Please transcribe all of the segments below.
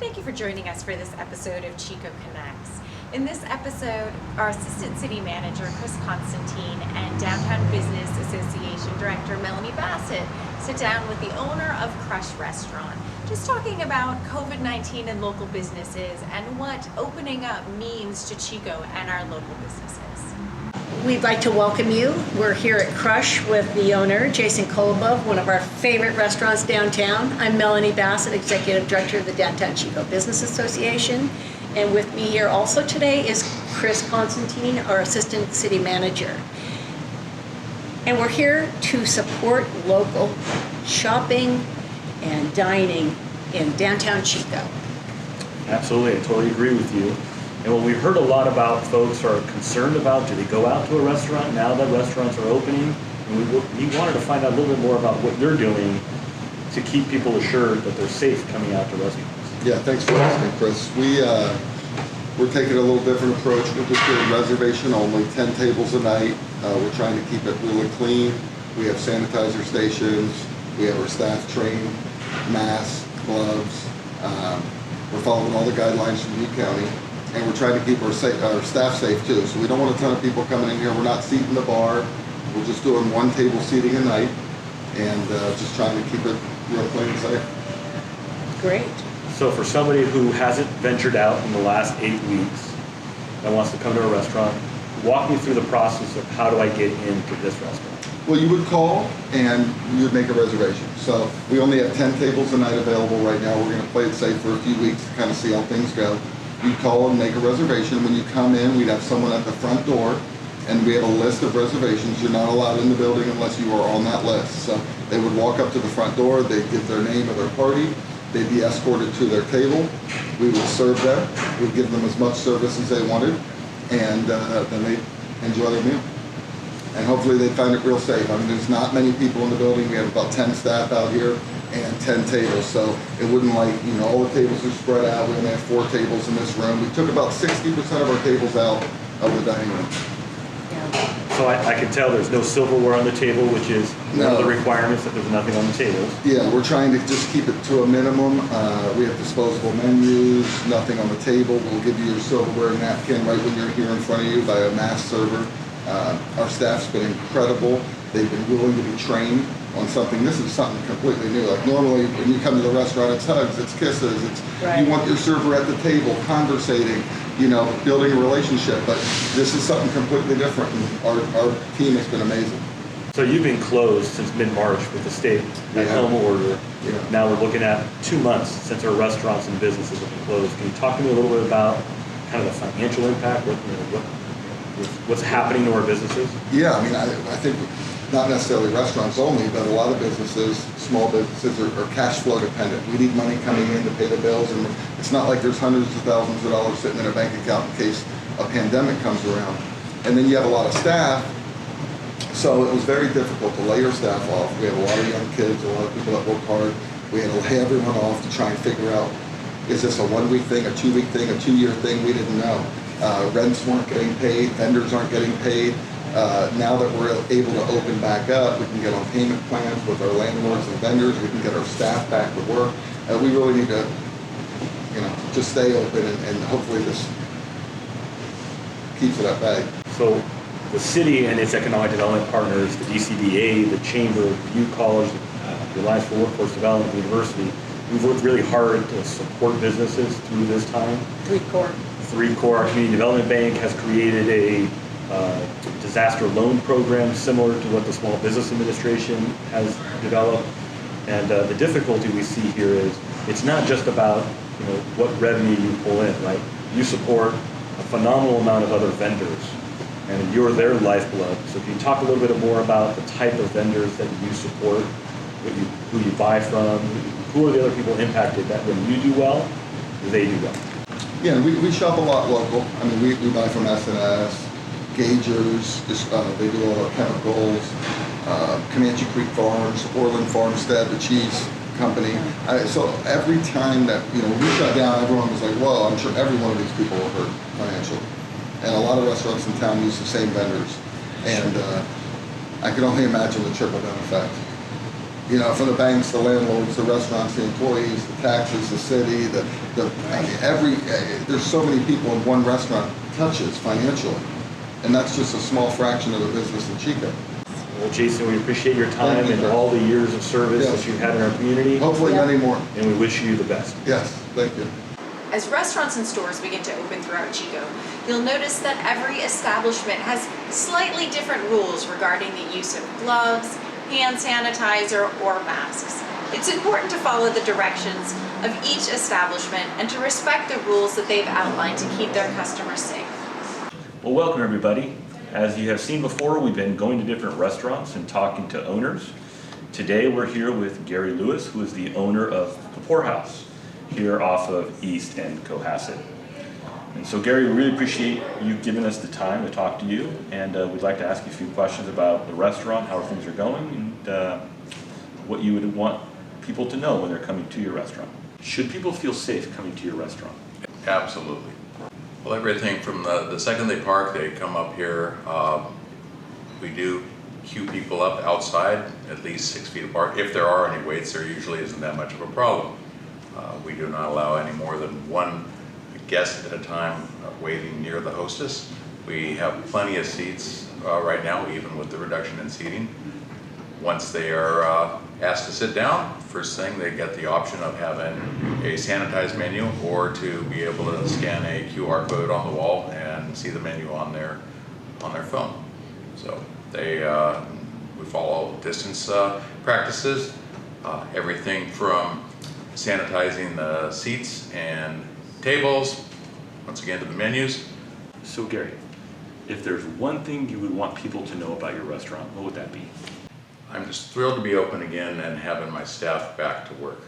Thank you for joining us for this episode of Chico Connects. In this episode, our Assistant City Manager, Chris Constantin, and Downtown Business Association Director, Melanie Bassett, sit down with the owner of Crush Restaurant, just talking about COVID-19 and local businesses and what opening up means to Chico and our local businesses. We'd like to welcome you. We're here at Crush with the owner, Jason Kolobov, one of our favorite restaurants downtown. I'm Melanie Bassett, Executive Director of the Downtown Chico Business Association. And with me here also today is Chris Constantin, our Assistant City Manager. And we're here to support local shopping and dining in downtown Chico. Absolutely, I totally agree with you. And what we've heard a lot about, folks are concerned about, do they go out to a restaurant now that restaurants are opening? And we wanted to find out a little bit more about what you're doing to keep people assured that they're safe coming out to restaurants. Yeah, thanks for asking, Chris. We're taking a little different approach. We're just doing reservation only, 10 tables a night. We're trying to keep it really clean. We have sanitizer stations. We have our staff trained, masks, gloves. We're following all the guidelines from Butte County. And we're trying to keep our staff safe too. So we don't want a ton of people coming in here. We're not seating the bar. We're just doing one table seating a night and just trying to keep it real clean and safe. Great. So for somebody who hasn't ventured out in the last 8 weeks that wants to come to a restaurant, walk me through the process of how do I get into this restaurant? Well, you would call and you would make a reservation. So we only have 10 tables a night available right now. We're going to play it safe for a few weeks to kind of see how things go. You call and make a reservation. When you come in, we'd have someone at the front door, and we have a list of reservations. You're not allowed in the building unless you are on that list. So they would walk up to the front door, they'd give their name of their party, they'd be escorted to their table. We would serve them. We'd give them as much service as they wanted, and then they'd enjoy their meal. And hopefully they'd find it real safe. I mean, there's not many people in the building. We have about 10 staff out here and 10 tables, so it wouldn't all the tables are spread out. We only have 4 tables in this room. We took about 60% of our tables out of the dining room. Yeah. So I can tell there's no silverware on the table, which is one of the requirements, that there's nothing on the tables. Yeah, we're trying to just keep it to a minimum. We have disposable menus, nothing on the table. We'll give you your silverware napkin right when you're here in front of you by a mass server. Our staff's been incredible. They've been willing to be trained on something. This is something completely new. Like normally when you come to the restaurant, it's hugs, it's kisses, it's right. You want your server at the table, conversating, building a relationship. But this is something completely different, and our team has been amazing. So you've been closed since mid-March with the state at home order. Yeah. Now we're looking at 2 months since our restaurants and businesses have been closed. Can you talk to me a little bit about kind of the financial impact, what's happening to our businesses? Yeah, I mean, I think not necessarily restaurants only, but a lot of businesses, small businesses, are cash flow dependent. We need money coming in to pay the bills, and it's not like there's hundreds of thousands of dollars sitting in a bank account in case a pandemic comes around. And then you have a lot of staff, so it was very difficult to lay your staff off. We have a lot of young kids, a lot of people that work hard. We had to lay everyone off to try and figure out, is this a 1 week thing, a 2 week thing, a 2 year thing? We didn't know. Rents weren't getting paid, vendors aren't getting paid. Now that we're able to open back up, we can get on payment plans with our landlords and vendors. We can get our staff back to work. We really need to, just stay open, and hopefully this keeps it at bay. So the city and its economic development partners, the DCDA, the Chamber, the U College, the Alliance for Workforce Development, the University, we've worked really hard to support businesses through this time. 3 core. Our Community Development Bank has created a disaster loan program similar to what the Small Business Administration has developed. And the difficulty we see here is it's not just about what revenue you pull in, right? You support a phenomenal amount of other vendors, and you're their lifeblood. So can you talk a little bit more about the type of vendors that you support, who you buy from, who are the other people impacted that when you do well, they do well? Yeah, we shop a lot local. I mean, we buy from S&S, Gagers, they do all our chemicals, Comanche Creek Farms, Orland Farmstead, the cheese company. So every time that, we shut down, everyone was like, whoa, I'm sure every one of these people were hurt financially. And a lot of restaurants in town use the same vendors. And I can only imagine the trickle-down effect. You know, from the banks, the landlords, the restaurants, the employees, the taxes, the city, I mean, there's so many people in one restaurant touches financially. And that's just a small fraction of the business in Chico. Well, Jason, we appreciate your time Thank you, and Chris. all the years of service Yes. that you've had in our community, Hopefully Yeah. many more. and we wish you the best. Yes, thank you. As restaurants and stores begin to open throughout Chico, you'll notice that every establishment has slightly different rules regarding the use of gloves, hand sanitizer, or masks. It's important to follow the directions of each establishment and to respect the rules that they've outlined to keep their customers safe. Well, welcome everybody. As you have seen before, we've been going to different restaurants and talking to owners. Today we're here with Gary Lewis, who is the owner of the Poorhouse here off of East and Cohasset. And so Gary, we really appreciate you giving us the time to talk to you, and we'd like to ask you a few questions about the restaurant, how things are going, and what you would want people to know when they're coming to your restaurant. Should people feel safe coming to your restaurant? Absolutely. Well, everything from the second they park, they come up here. We do queue people up outside at least 6 feet apart. If there are any waits, there usually isn't that much of a problem. We do not allow any more than one guest at a time waiting near the hostess. We have plenty of seats right now, even with the reduction in seating. Once they are asked to sit down, first thing they get the option of having a sanitized menu or to be able to scan a QR code on the wall and see the menu on their phone. So we follow distance practices, everything from sanitizing the seats and tables, once again to the menus. So Gary, if there's one thing you would want people to know about your restaurant, what would that be? I'm just thrilled to be open again and having my staff back to work.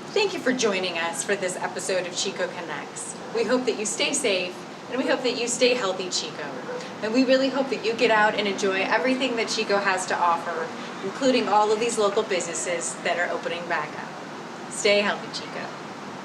Thank you for joining us for this episode of Chico Connects. We hope that you stay safe, and we hope that you stay healthy, Chico. And we really hope that you get out and enjoy everything that Chico has to offer, including all of these local businesses that are opening back up. Stay healthy, Chico.